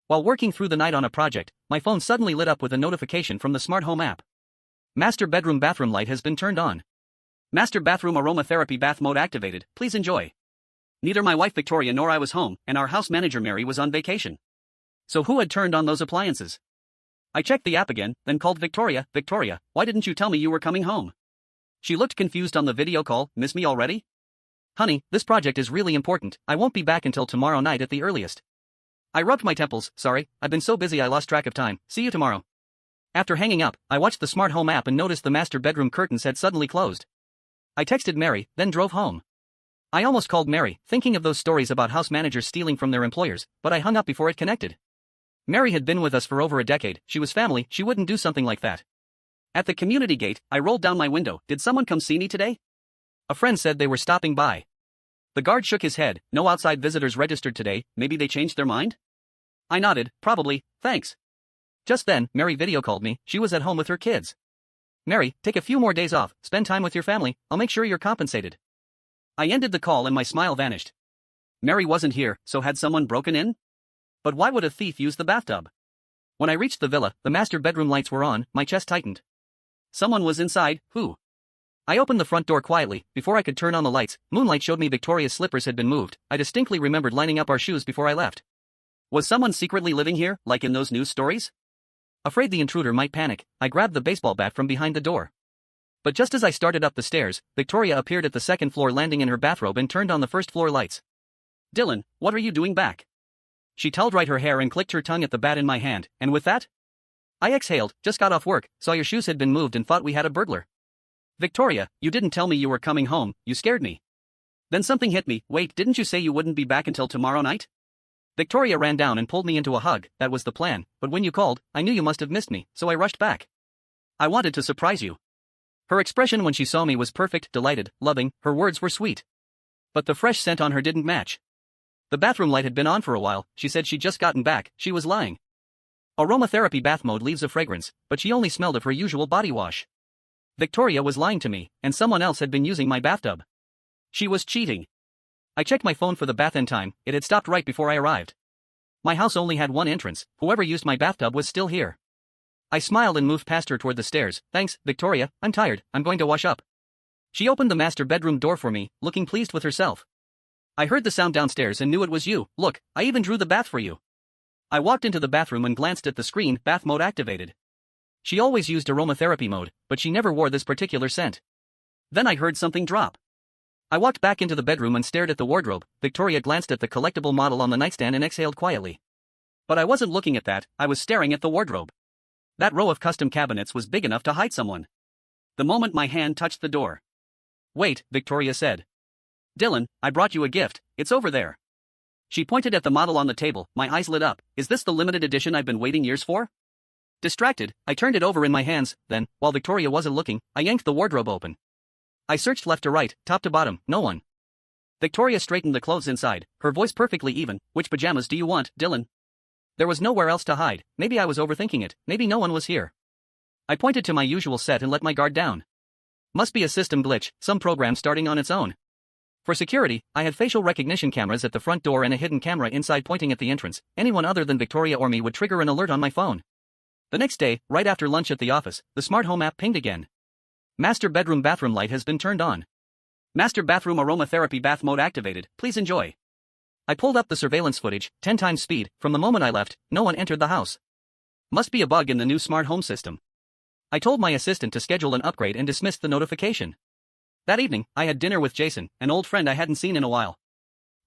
While working through the night on a project, my phone suddenly lit up with a notification from the smart home app. Master bedroom bathroom light has been turned on. Master bathroom aromatherapy bath mode activated, please enjoy. Neither my wife Victoria nor I was home, and our house manager Mary was on vacation. So who had turned on those appliances? I checked the app again, then called Victoria. Victoria, why didn't you tell me you were coming home? She looked confused on the video call. Miss me already? Honey, this project is really important. I won't be back until tomorrow night at the earliest. I rubbed my temples. Sorry, I've been so busy I lost track of time. See you tomorrow. After hanging up, I watched the smart home app and noticed the master bedroom curtains had suddenly closed. I texted Mary, then drove home. I almost called Mary, thinking of those stories about house managers stealing from their employers, but I hung up before it connected. Mary had been with us for over a decade. She was family. She wouldn't do something like that. At the community gate, I rolled down my window. Did someone come see me today? A friend said they were stopping by. The guard shook his head. No outside visitors registered today. Maybe they changed their mind? I nodded. Probably, thanks. Just then, Mary video called me. She was at home with her kids. Mary, take a few more days off. Spend time with your family. I'll make sure you're compensated. I ended the call and my smile vanished. Mary wasn't here, so had someone broken in? But why would a thief use the bathtub? When I reached the villa, the master bedroom lights were on. My chest tightened. Someone was inside. Who? I opened the front door quietly. Before I could turn on the lights, moonlight showed me Victoria's slippers had been moved. I distinctly remembered lining up our shoes before I left. Was someone secretly living here, like in those news stories? Afraid the intruder might panic, I grabbed the baseball bat from behind the door. But just as I started up the stairs, Victoria appeared at the second floor landing in her bathrobe and turned on the first floor lights. Dylan, what are you doing back? She toweled right her hair and clicked her tongue at the bat in my hand, and with that? I exhaled. Just got off work, saw your shoes had been moved and thought we had a burglar. Victoria, you didn't tell me you were coming home. You scared me. Then something hit me. Wait, didn't you say you wouldn't be back until tomorrow night? Victoria ran down and pulled me into a hug. That was the plan, but when you called, I knew you must have missed me, so I rushed back. I wanted to surprise you. Her expression when she saw me was perfect, delighted, loving. Her words were sweet. But the fresh scent on her didn't match. The bathroom light had been on for a while. She said she'd just gotten back. She was lying. Aromatherapy bath mode leaves a fragrance, but she only smelled of her usual body wash. Victoria was lying to me, and someone else had been using my bathtub. She was cheating. I checked my phone for the bath in time. It had stopped right before I arrived. My house only had one entrance. Whoever used my bathtub was still here. I smiled and moved past her toward the stairs. Thanks, Victoria, I'm tired. I'm going to wash up. She opened the master bedroom door for me, looking pleased with herself. I heard the sound downstairs and knew it was you. Look, I even drew the bath for you. I walked into the bathroom and glanced at the screen. Bath mode activated. She always used aromatherapy mode, but she never wore this particular scent. Then I heard something drop. I walked back into the bedroom and stared at the wardrobe. Victoria glanced at the collectible model on the nightstand and exhaled quietly. But I wasn't looking at that, I was staring at the wardrobe. That row of custom cabinets was big enough to hide someone. The moment my hand touched the door. Wait, Victoria said. Dylan, I brought you a gift, it's over there. She pointed at the model on the table. My eyes lit up. Is this the limited edition I've been waiting years for? Distracted, I turned it over in my hands, then, while Victoria wasn't looking, I yanked the wardrobe open. I searched left to right, top to bottom, no one. Victoria straightened the clothes inside, her voice perfectly even. Which pajamas do you want, Dylan? There was nowhere else to hide. Maybe I was overthinking it, maybe no one was here. I pointed to my usual set and let my guard down. Must be a system glitch, some program starting on its own. For security, I had facial recognition cameras at the front door and a hidden camera inside pointing at the entrance. Anyone other than Victoria or me would trigger an alert on my phone. The next day, right after lunch at the office, the smart home app pinged again. Master bedroom bathroom light has been turned on. Master bathroom aromatherapy bath mode activated, please enjoy. I pulled up the surveillance footage, 10 times speed. From the moment I left, no one entered the house. Must be a bug in the new smart home system. I told my assistant to schedule an upgrade and dismissed the notification. That evening, I had dinner with Jason, an old friend I hadn't seen in a while.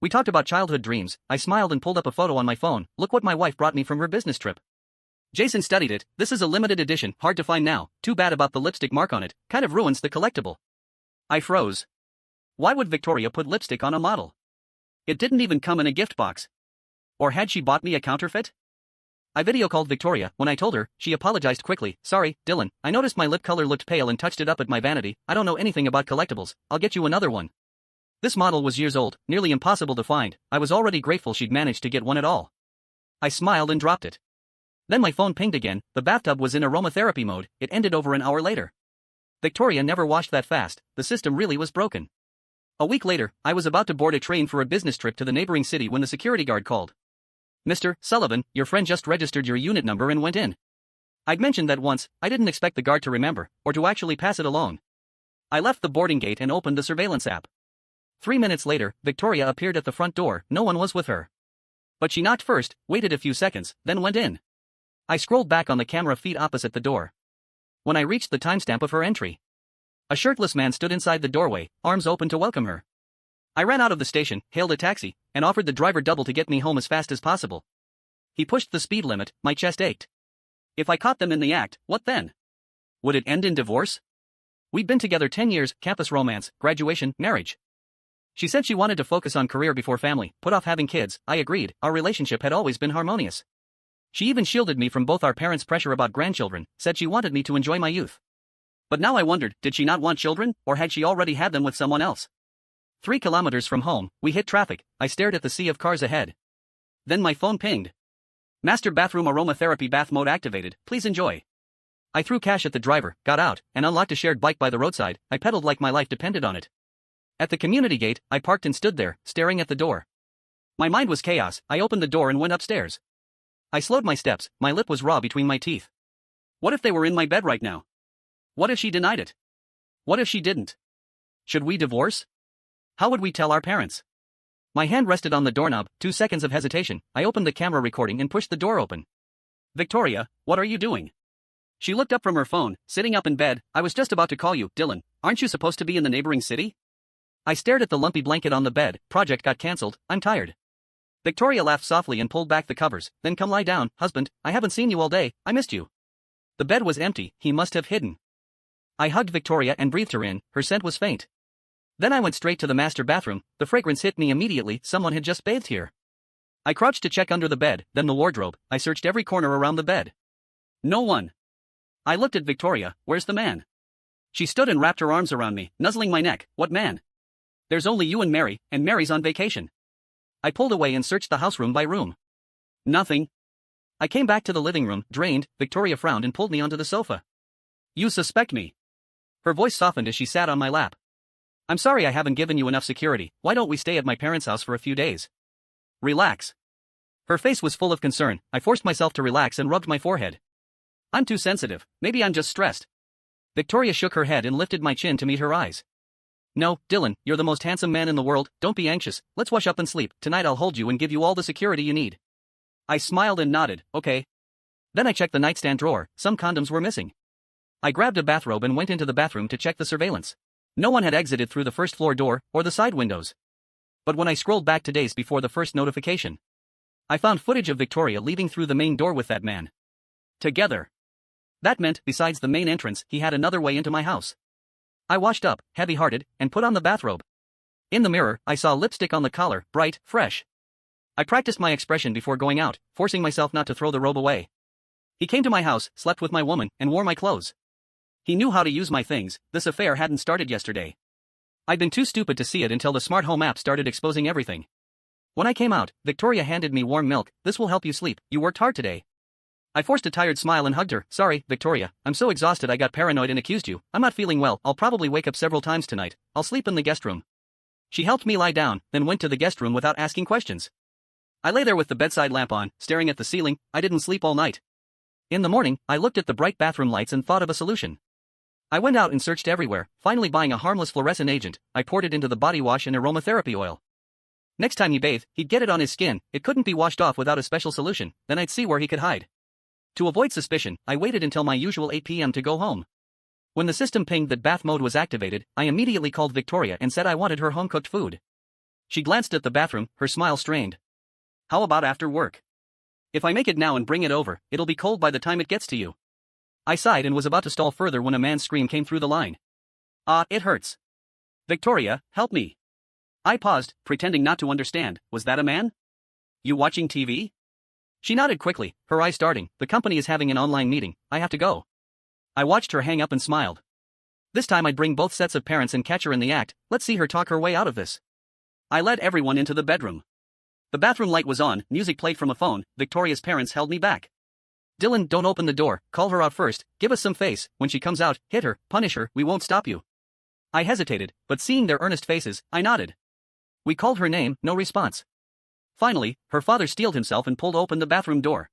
We talked about childhood dreams. I smiled and pulled up a photo on my phone. Look what my wife brought me from her business trip. Jason studied it. This is a limited edition, hard to find now. Too bad about the lipstick mark on it, kind of ruins the collectible. I froze. Why would Victoria put lipstick on a model? It didn't even come in a gift box. Or had she bought me a counterfeit? I video called Victoria. When I told her, she apologized quickly. Sorry, Dylan, I noticed my lip color looked pale and touched it up at my vanity. I don't know anything about collectibles. I'll get you another one. This model was years old, nearly impossible to find. I was already grateful she'd managed to get one at all. I smiled and dropped it. Then my phone pinged again. The bathtub was in aromatherapy mode. It ended over an hour later. Victoria never washed that fast. The system really was broken. A week later, I was about to board a train for a business trip to the neighboring city when the security guard called. Mr. Sullivan, your friend just registered your unit number and went in. I'd mentioned that once. I didn't expect the guard to remember, or to actually pass it along. I left the boarding gate and opened the surveillance app. 3 minutes later, Victoria appeared at the front door. No one was with her. But she knocked first, waited a few seconds, then went in. I scrolled back on the camera feed opposite the door. When I reached the timestamp of her entry, a shirtless man stood inside the doorway, arms open to welcome her. I ran out of the station, hailed a taxi, and offered the driver double to get me home as fast as possible. He pushed the speed limit. My chest ached. If I caught them in the act, what then? Would it end in divorce? We'd been together 10 years, campus romance, graduation, marriage. She said she wanted to focus on career before family, put off having kids. I agreed. Our relationship had always been harmonious. She even shielded me from both our parents' pressure about grandchildren, said she wanted me to enjoy my youth. But now I wondered, did she not want children, or had she already had them with someone else? 3 kilometers from home, we hit traffic. I stared at the sea of cars ahead. Then my phone pinged. Master bathroom aromatherapy bath mode activated, please enjoy. I threw cash at the driver, got out, and unlocked a shared bike by the roadside. I pedaled like my life depended on it. At the community gate, I parked and stood there, staring at the door. My mind was chaos. I opened the door and went upstairs. I slowed my steps. My lip was raw between my teeth. What if they were in my bed right now? What if she denied it? What if she didn't? Should we divorce? How would we tell our parents? My hand rested on the doorknob. 2 seconds of hesitation. I opened the camera recording and pushed the door open. Victoria, what are you doing? She looked up from her phone, sitting up in bed. I was just about to call you, Dylan. Aren't you supposed to be in the neighboring city? I stared at the lumpy blanket on the bed. Project got cancelled. I'm tired. Victoria laughed softly and pulled back the covers. Then come lie down, husband. I haven't seen you all day. I missed you. The bed was empty. He must have hidden. I hugged Victoria and breathed her in. Her scent was faint. Then I went straight to the master bathroom. The fragrance hit me immediately. Someone had just bathed here. I crouched to check under the bed, then the wardrobe. I searched every corner around the bed. No one. I looked at Victoria. Where's the man? She stood and wrapped her arms around me, nuzzling my neck. What man? There's only you and Mary's on vacation. I pulled away and searched the house room by room. Nothing. I came back to the living room, drained. Victoria frowned and pulled me onto the sofa. You suspect me? Her voice softened as she sat on my lap. I'm sorry I haven't given you enough security. Why don't we stay at my parents' house for a few days? Relax. Her face was full of concern. I forced myself to relax and rubbed my forehead. I'm too sensitive. Maybe I'm just stressed. Victoria shook her head and lifted my chin to meet her eyes. No, Dylan, you're the most handsome man in the world. Don't be anxious. Let's wash up and sleep. Tonight I'll hold you and give you all the security you need. I smiled and nodded. Okay. Then I checked the nightstand drawer. Some condoms were missing. I grabbed a bathrobe and went into the bathroom to check the surveillance. No one had exited through the first floor door or the side windows. But when I scrolled back to days before the first notification, I found footage of Victoria leaving through the main door with that man. Together. That meant, besides the main entrance, he had another way into my house. I washed up, heavy-hearted, and put on the bathrobe. In the mirror, I saw lipstick on the collar, bright, fresh. I practiced my expression before going out, forcing myself not to throw the robe away. He came to my house, slept with my woman, and wore my clothes. He knew how to use my things. This affair hadn't started yesterday. I'd been too stupid to see it until the smart home app started exposing everything. When I came out, Victoria handed me warm milk. This will help you sleep. You worked hard today. I forced a tired smile and hugged her. Sorry, Victoria. I'm so exhausted I got paranoid and accused you. I'm not feeling well. I'll probably wake up several times tonight. I'll sleep in the guest room. She helped me lie down, then went to the guest room without asking questions. I lay there with the bedside lamp on, staring at the ceiling. I didn't sleep all night. In the morning, I looked at the bright bathroom lights and thought of a solution. I went out and searched everywhere, finally buying a harmless fluorescent agent. I poured it into the body wash and aromatherapy oil. Next time he bathed, he'd get it on his skin. It couldn't be washed off without a special solution. Then I'd see where he could hide. To avoid suspicion, I waited until my usual 8 p.m. to go home. When the system pinged that bath mode was activated, I immediately called Victoria and said I wanted her home-cooked food. She glanced at the bathroom, her smile strained. How about after work? If I make it now and bring it over, it'll be cold by the time it gets to you. I sighed and was about to stall further when a man's scream came through the line. It hurts. Victoria, help me. I paused, pretending not to understand. Was that a man? You watching TV? She nodded quickly, her eyes darting. The company is having an online meeting. I have to go. I watched her hang up and smiled. This time I'd bring both sets of parents and catch her in the act. Let's see her talk her way out of this. I led everyone into the bedroom. The bathroom light was on, music played from a phone. Victoria's parents held me back. Dylan, don't open the door. Call her out first. Give us some face. When she comes out, hit her, punish her. We won't stop you. I hesitated, but seeing their earnest faces, I nodded. We called her name, no response. Finally, her father steeled himself and pulled open the bathroom door.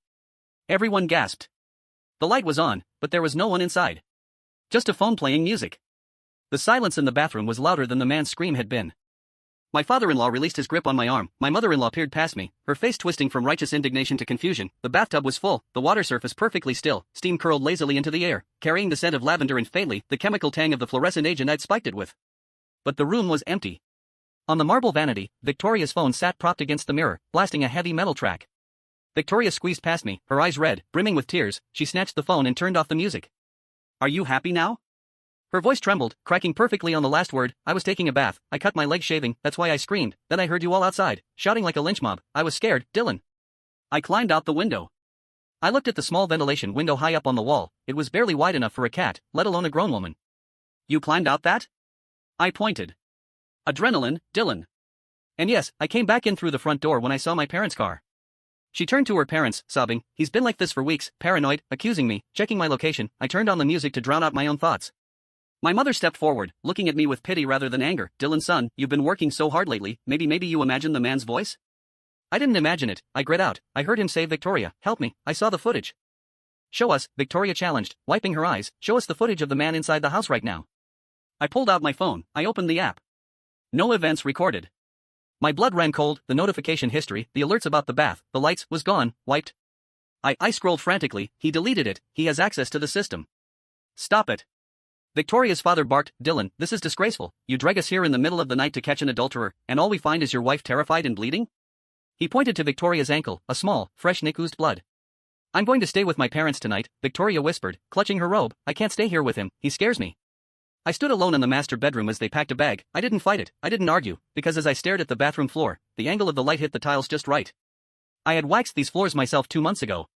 Everyone gasped. The light was on, but there was no one inside. Just a phone playing music. The silence in the bathroom was louder than the man's scream had been. My father-in-law released his grip on my arm, my mother-in-law peered past me, her face twisting from righteous indignation to confusion. The bathtub was full, the water surface perfectly still, steam curled lazily into the air, carrying the scent of lavender and faintly, the chemical tang of the fluorescent agent I'd spiked it with. But the room was empty. On the marble vanity, Victoria's phone sat propped against the mirror, blasting a heavy metal track. Victoria squeezed past me, her eyes red, brimming with tears. She snatched the phone and turned off the music. "Are you happy now?" Her voice trembled, cracking perfectly on the last word. "I was taking a bath, I cut my leg shaving, that's why I screamed, then I heard you all outside, shouting like a lynch mob. I was scared, Dylan. I climbed out the window." I looked at the small ventilation window high up on the wall. It was barely wide enough for a cat, let alone a grown woman. "You climbed out that?" I pointed. "Adrenaline, Dylan. And yes, I came back in through the front door when I saw my parents' car." She turned to her parents, sobbing. "He's been like this for weeks, paranoid, accusing me, checking my location." I turned on the music to drown out my own thoughts. My mother stepped forward, looking at me with pity rather than anger. "Dylan, son, you've been working so hard lately, maybe you imagine the man's voice?" I didn't imagine it, I grit out. "I heard him say, 'Victoria, help me, I saw the footage.'" "Show us," Victoria challenged, wiping her eyes. "Show us the footage of the man inside the house right now." I pulled out my phone, I opened the app. No events recorded. My blood ran cold, the notification history, the alerts about the bath, the lights, was gone, wiped. I scrolled frantically. "He deleted it, he has access to the system." "Stop it." Victoria's father barked. "Dylan, this is disgraceful. You drag us here in the middle of the night to catch an adulterer, and all we find is your wife terrified and bleeding?" He pointed to Victoria's ankle, a small, fresh nick oozed blood. "I'm going to stay with my parents tonight," Victoria whispered, clutching her robe. "I can't stay here with him, he scares me." I stood alone in the master bedroom as they packed a bag. I didn't fight it, I didn't argue, because as I stared at the bathroom floor, the angle of the light hit the tiles just right. I had waxed these floors myself 2 months ago.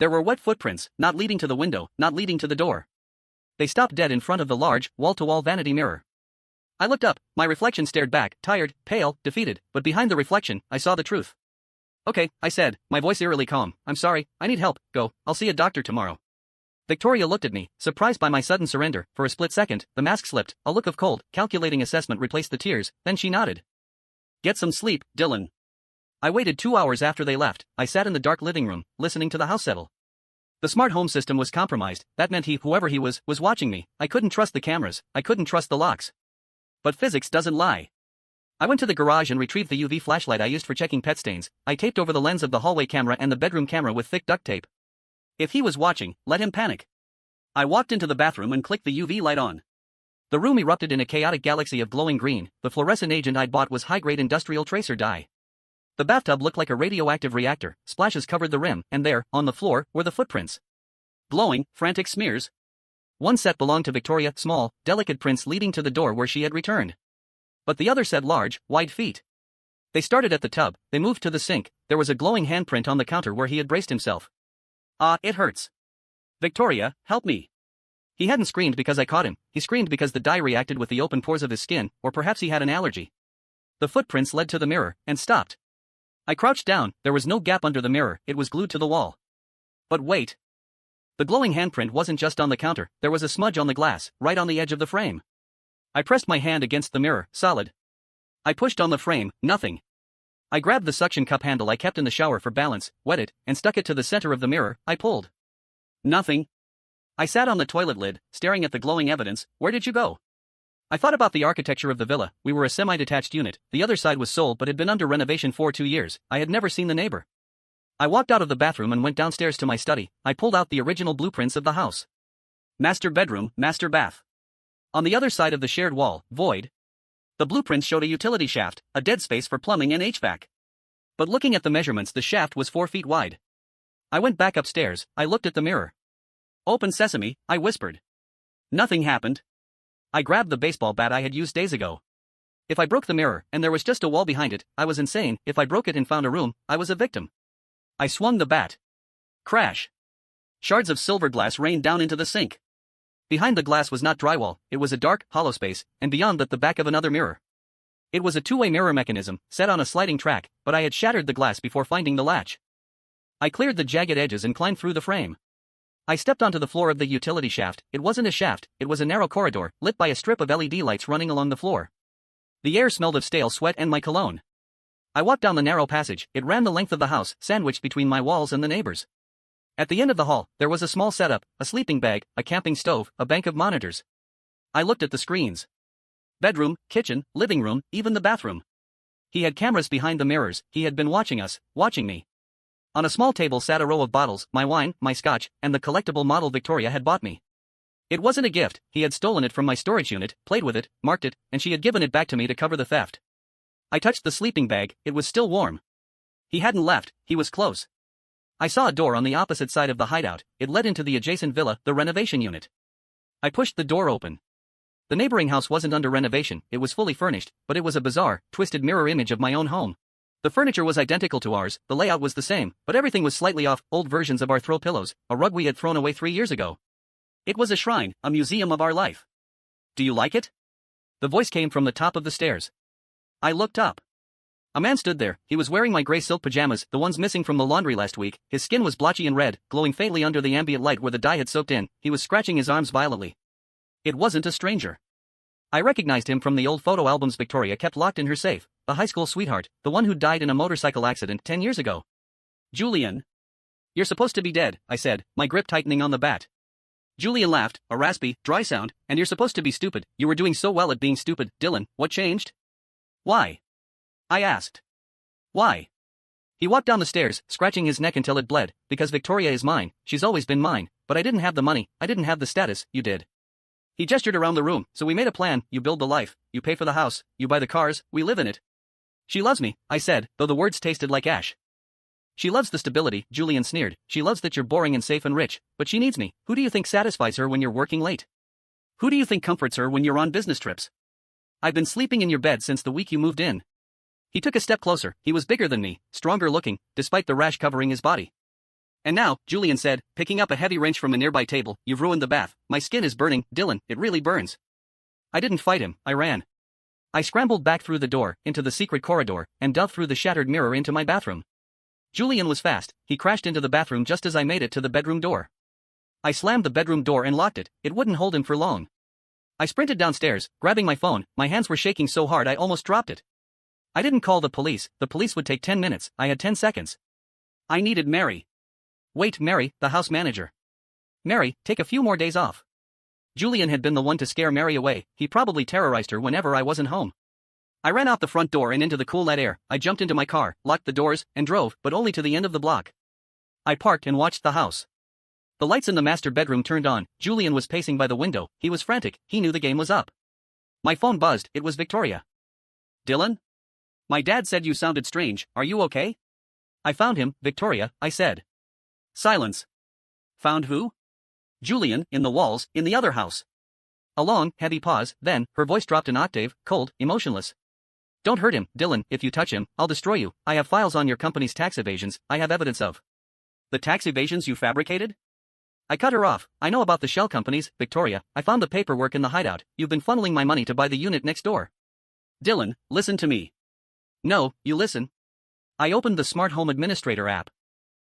There were wet footprints, not leading to the window, not leading to the door. They stopped dead in front of the large, wall-to-wall vanity mirror. I looked up, my reflection stared back, tired, pale, defeated, but behind the reflection, I saw the truth. "Okay," I said, my voice eerily calm. "I'm sorry, I need help, go, I'll see a doctor tomorrow." Victoria looked at me, surprised by my sudden surrender. For a split second, the mask slipped, a look of cold, calculating assessment replaced the tears, then she nodded. "Get some sleep, Dylan." I waited 2 hours after they left. I sat in the dark living room, listening to the house settle. The smart home system was compromised. That meant whoever he was watching me. I couldn't trust the cameras, I couldn't trust the locks. But physics doesn't lie. I went to the garage and retrieved the UV flashlight I used for checking pet stains. I taped over the lens of the hallway camera and the bedroom camera with thick duct tape. If he was watching, let him panic. I walked into the bathroom and clicked the UV light on. The room erupted in a chaotic galaxy of glowing green. The fluorescent agent I'd bought was high-grade industrial tracer dye. The bathtub looked like a radioactive reactor. Splashes covered the rim, and there, on the floor, were the footprints. Glowing, frantic smears. One set belonged to Victoria, small, delicate prints leading to the door where she had returned. But the other set large, wide feet. They started at the tub, they moved to the sink. There was a glowing handprint on the counter where he had braced himself. "Ah, it hurts. Victoria, help me." He hadn't screamed because I caught him, he screamed because the dye reacted with the open pores of his skin, or perhaps he had an allergy. The footprints led to the mirror, and stopped. I crouched down, there was no gap under the mirror, it was glued to the wall. But wait. The glowing handprint wasn't just on the counter, there was a smudge on the glass, right on the edge of the frame. I pressed my hand against the mirror, solid. I pushed on the frame, nothing. I grabbed the suction cup handle I kept in the shower for balance, wet it, and stuck it to the center of the mirror. I pulled. Nothing. I sat on the toilet lid, staring at the glowing evidence. Where did you go? I thought about the architecture of the villa. We were a semi-detached unit. The other side was sold but had been under renovation for 2 years. I had never seen the neighbor. I walked out of the bathroom and went downstairs to my study. I pulled out the original blueprints of the house. Master bedroom, master bath. On the other side of the shared wall, void. The blueprints showed a utility shaft, a dead space for plumbing and HVAC. But looking at the measurements, the shaft was 4 feet wide. I went back upstairs, I looked at the mirror. "Open sesame," I whispered. Nothing happened. I grabbed the baseball bat I had used days ago. If I broke the mirror, and there was just a wall behind it, I was insane. If I broke it and found a room, I was a victim. I swung the bat. Crash. Shards of silver glass rained down into the sink. Behind the glass was not drywall, it was a dark, hollow space, and beyond that the back of another mirror. It was a two-way mirror mechanism, set on a sliding track, but I had shattered the glass before finding the latch. I cleared the jagged edges and climbed through the frame. I stepped onto the floor of the utility shaft. It wasn't a shaft, it was a narrow corridor, lit by a strip of LED lights running along the floor. The air smelled of stale sweat and my cologne. I walked down the narrow passage. It ran the length of the house, sandwiched between my walls and the neighbors. At the end of the hall, there was a small setup, a sleeping bag, a camping stove, a bank of monitors. I looked at the screens. Bedroom, kitchen, living room, even the bathroom. He had cameras behind the mirrors. He had been watching us, watching me. On a small table sat a row of bottles, my wine, my scotch, and the collectible model Victoria had bought me. It wasn't a gift. He had stolen it from my storage unit, played with it, marked it, and she had given it back to me to cover the theft. I touched the sleeping bag. It was still warm. He hadn't left. He was close. I saw a door on the opposite side of the hideout. It led into the adjacent villa, the renovation unit. I pushed the door open. The neighboring house wasn't under renovation. It was fully furnished, but it was a bizarre, twisted mirror image of my own home. The furniture was identical to ours, the layout was the same, but everything was slightly off, old versions of our throw pillows, a rug we had thrown away 3 years ago. It was a shrine, a museum of our life. Do you like it? The voice came from the top of the stairs. I looked up. A man stood there. He was wearing my gray silk pajamas, the ones missing from the laundry last week. His skin was blotchy and red, glowing faintly under the ambient light where the dye had soaked in. He was scratching his arms violently. It wasn't a stranger. I recognized him from the old photo albums Victoria kept locked in her safe, the high school sweetheart, the one who died in a motorcycle accident 10 years ago. Julian. You're supposed to be dead, I said, my grip tightening on the bat. Julian laughed, a raspy, dry sound, and you're supposed to be stupid. You were doing so well at being stupid, Dylan. What changed? Why? I asked. Why? He walked down the stairs, scratching his neck until it bled. Because Victoria is mine, she's always been mine, but I didn't have the money, I didn't have the status, you did. He gestured around the room, so we made a plan. You build the life, you pay for the house, you buy the cars, we live in it. She loves me, I said, though the words tasted like ash. She loves the stability, Julian sneered. She loves that you're boring and safe and rich, but she needs me. Who do you think satisfies her when you're working late? Who do you think comforts her when you're on business trips? I've been sleeping in your bed since the week you moved in. He took a step closer. He was bigger than me, stronger looking, despite the rash covering his body. And now, Julian said, picking up a heavy wrench from a nearby table, you've ruined the bath. My skin is burning, Dylan, it really burns. I didn't fight him, I ran. I scrambled back through the door, into the secret corridor, and dove through the shattered mirror into my bathroom. Julian was fast. He crashed into the bathroom just as I made it to the bedroom door. I slammed the bedroom door and locked it. It wouldn't hold him for long. I sprinted downstairs, grabbing my phone. My hands were shaking so hard I almost dropped it. I didn't call the police would take 10 minutes, I had 10 seconds. I needed Mary. Wait, Mary, the house manager. Mary, take a few more days off. Julian had been the one to scare Mary away. He probably terrorized her whenever I wasn't home. I ran out the front door and into the cool night air. I jumped into my car, locked the doors, and drove, but only to the end of the block. I parked and watched the house. The lights in the master bedroom turned on. Julian was pacing by the window. He was frantic. He knew the game was up. My phone buzzed. It was Victoria. Dylan? My dad said you sounded strange. Are you okay? I found him, Victoria, I said. Silence. Found who? Julian, in the walls, in the other house. A long, heavy pause, then, her voice dropped an octave, cold, emotionless. Don't hurt him, Dylan. If you touch him, I'll destroy you. I have files on your company's tax evasions, I have evidence of. The tax evasions you fabricated? I cut her off. I know about the shell companies, Victoria. I found the paperwork in the hideout. You've been funneling my money to buy the unit next door. Dylan, listen to me. No, you listen. I opened the Smart Home Administrator app.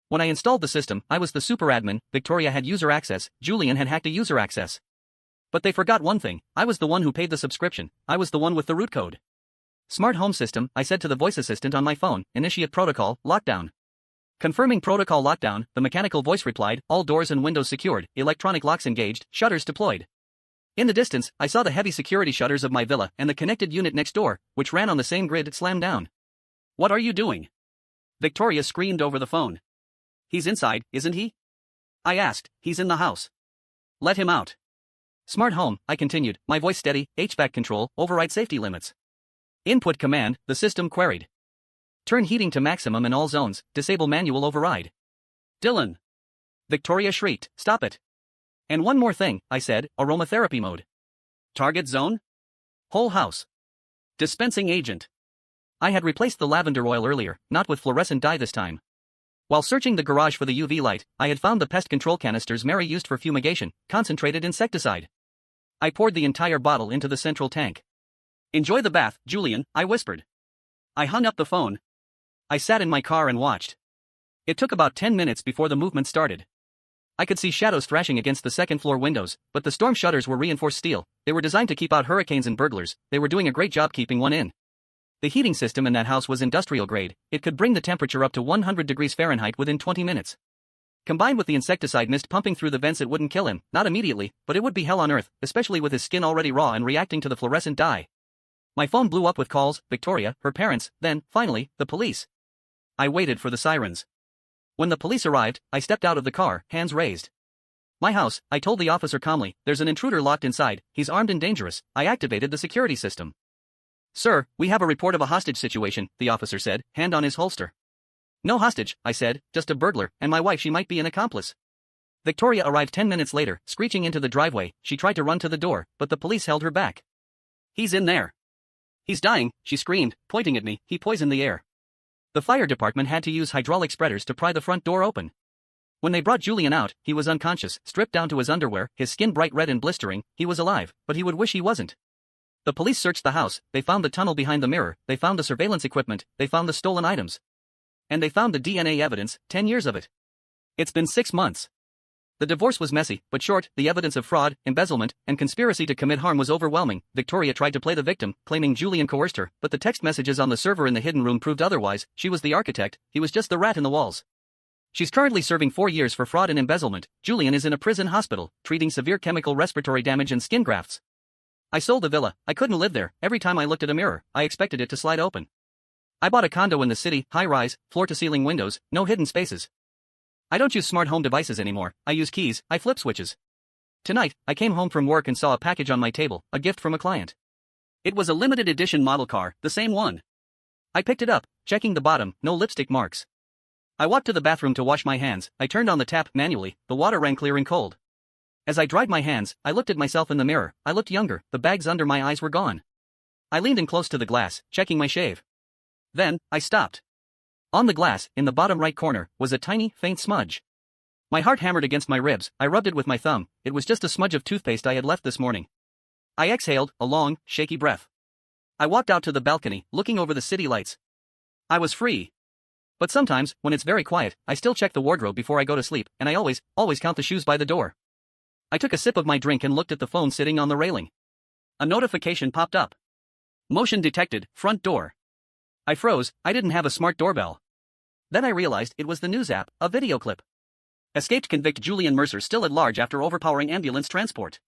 When I installed the system, I was the super admin. Victoria had user access, Julian had hacked a user access. But they forgot one thing. I was the one who paid the subscription. I was the one with the root code. Smart home system, I said to the voice assistant on my phone. Initiate protocol, lockdown. Confirming protocol lockdown, the mechanical voice replied, all doors and windows secured, electronic locks engaged, shutters deployed. In the distance, I saw the heavy security shutters of my villa and the connected unit next door, which ran on the same grid, slammed down. What are you doing? Victoria screamed over the phone. He's inside, isn't he? I asked. He's in the house. Let him out. Smart home, I continued, my voice steady, HVAC control, override safety limits. Input command, the system queried. Turn heating to maximum in all zones, disable manual override. Dylan. Victoria shrieked, stop it. And one more thing, I said, aromatherapy mode. Target zone? Whole house. Dispensing agent. I had replaced the lavender oil earlier, not with fluorescent dye this time. While searching the garage for the UV light, I had found the pest control canisters Mary used for fumigation, concentrated insecticide. I poured the entire bottle into the central tank. Enjoy the bath, Julian, I whispered. I hung up the phone. I sat in my car and watched. It took about 10 minutes before the movement started. I could see shadows thrashing against the second-floor windows, but the storm shutters were reinforced steel. They were designed to keep out hurricanes and burglars. They were doing a great job keeping one in. The heating system in that house was industrial grade, it could bring the temperature up to 100 degrees Fahrenheit within 20 minutes. Combined with the insecticide mist pumping through the vents, it wouldn't kill him, not immediately, but it would be hell on earth, especially with his skin already raw and reacting to the fluorescent dye. My phone blew up with calls, Victoria, her parents, then, finally, the police. I waited for the sirens. When the police arrived, I stepped out of the car, hands raised. My house, I told the officer calmly, there's an intruder locked inside, he's armed and dangerous. I activated the security system. Sir, we have a report of a hostage situation, the officer said, hand on his holster. No hostage, I said, just a burglar, and my wife, she might be an accomplice. Victoria arrived 10 minutes later, screeching into the driveway. She tried to run to the door, but the police held her back. He's in there. He's dying, she screamed, pointing at me, he poisoned the air. The fire department had to use hydraulic spreaders to pry the front door open. When they brought Julian out, he was unconscious, stripped down to his underwear, his skin bright red and blistering. He was alive, but he would wish he wasn't. The police searched the house, they found the tunnel behind the mirror, they found the surveillance equipment, they found the stolen items. And they found the DNA evidence, 10 years of it. It's been 6 months. The divorce was messy, but short. The evidence of fraud, embezzlement, and conspiracy to commit harm was overwhelming. Victoria tried to play the victim, claiming Julian coerced her, but the text messages on the server in the hidden room proved otherwise. She was the architect, he was just the rat in the walls. She's currently serving 4 years for fraud and embezzlement. Julian is in a prison hospital, treating severe chemical respiratory damage and skin grafts. I sold the villa, I couldn't live there. Every time I looked at a mirror, I expected it to slide open. I bought a condo in the city, high-rise, floor-to-ceiling windows, no hidden spaces. I don't use smart home devices anymore, I use keys, I flip switches. Tonight, I came home from work and saw a package on my table, a gift from a client. It was a limited edition model car, the same one. I picked it up, checking the bottom, no lipstick marks. I walked to the bathroom to wash my hands. I turned on the tap manually, the water ran clear and cold. As I dried my hands, I looked at myself in the mirror. I looked younger, the bags under my eyes were gone. I leaned in close to the glass, checking my shave. Then, I stopped. On the glass, in the bottom right corner, was a tiny, faint smudge. My heart hammered against my ribs. I rubbed it with my thumb. It was just a smudge of toothpaste I had left this morning. I exhaled, a long, shaky breath. I walked out to the balcony, looking over the city lights. I was free. But sometimes, when it's very quiet, I still check the wardrobe before I go to sleep, and I always count the shoes by the door. I took a sip of my drink and looked at the phone sitting on the railing. A notification popped up. Motion detected, front door. I froze, I didn't have a smart doorbell. Then I realized it was the news app, a video clip. Escaped convict Julian Mercer still at large after overpowering ambulance transport.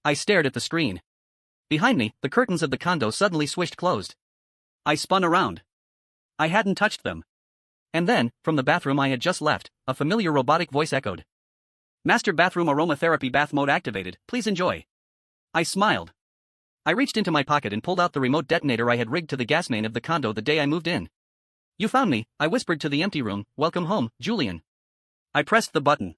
I stared at the screen. Behind me, the curtains of the condo suddenly swished closed. I spun around. I hadn't touched them. And then, from the bathroom I had just left, a familiar robotic voice echoed. Master bathroom aromatherapy bath mode activated, please enjoy. I smiled. I reached into my pocket and pulled out the remote detonator I had rigged to the gas main of the condo the day I moved in. You found me, I whispered to the empty room, welcome home, Julian. I pressed the button.